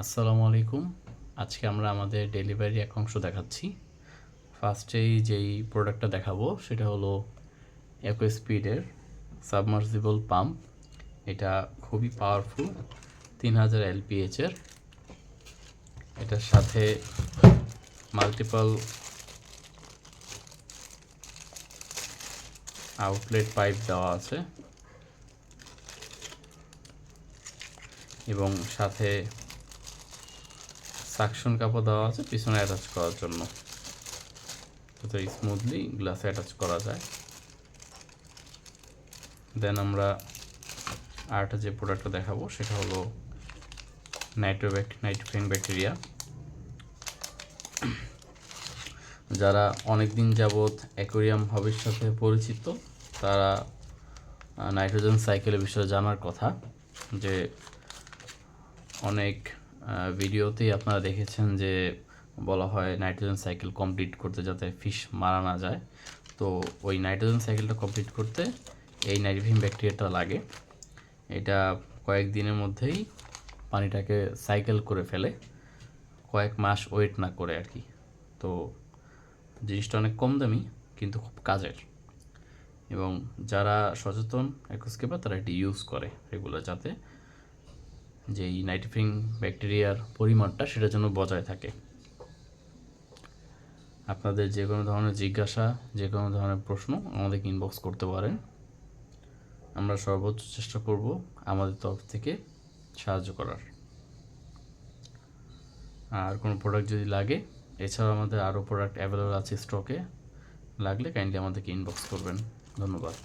আসসালামু আলাইকুম। আজকে আমরা আমাদের ডেলিভারি এক অংশ দেখাচ্ছি। ফার্স্টেই যেই প্রোডাক্টটা দেখাবো সেটা হলো অ্যাকোস্পিডের সাবমার্সিবল পাম্প। এটা খুবই পাওয়ারফুল, 3000 এলপিএইচের। এটার সাথে মাল্টিপল আউটলেট পাইপ দেওয়া আছে এবং সাথে সাকশন কাপও দেওয়া আছে পিছনে অ্যাটাচ করার জন্য, যাতে স্মুথলি গ্লাসে অ্যাটাচ করা যায়। দেন আমরা আরেকটা যে প্রোডাক্টটা দেখাবো সেটা হলো নাইট্রোফিন ব্যাকটেরিয়া। যারা অনেক দিন যাবৎ অ্যাকোয়ারিয়াম হবির সাথে পরিচিত তারা নাইট্রোজেন সাইকেলের বিষয়ে জানার কথা, যে অনেক ভিডিওতেই আপনারা দেখেছেন যে বলা হয় নাইট্রোজেন সাইকেল কমপ্লিট করতে যাতে ফিশ মারা না যায়। তো ওই নাইট্রোজেন সাইকেলটা কমপ্লিট করতে এই নাইট্রোফিন ব্যাকটেরিয়াটা লাগে। এটা কয়েক দিনের মধ্যেই পানিটাকে সাইকেল করে ফেলে, কয়েক মাস ওয়েট না করে আর কি। তো জিনিসটা অনেক কম দামি কিন্তু খুব কাজের, এবং যারা সচেতন অ্যাকোস্কেপার তারা এটি ইউজ করে রেগুলার, যাতে যেই নাইট্রোফিন ব্যাকটেরিয়ার পরিমাণটা সেটার জন্য বজায় থাকে। আপনাদের যে কোনো ধরনের জিজ্ঞাসা, যে কোনো ধরনের প্রশ্ন আমাদেরকে ইনবক্স করতে পারেন। আমরা সর্বোচ্চ চেষ্টা করব আমাদের তরফ থেকে সাহায্য করার। আর কোনো প্রোডাক্ট যদি লাগে, এছাড়াও আমাদের আরও প্রোডাক্ট অ্যাভেলেবল আছে স্টকে, লাগলে কাইন্ডলি আমাদেরকে ইনবক্স করবেন। ধন্যবাদ।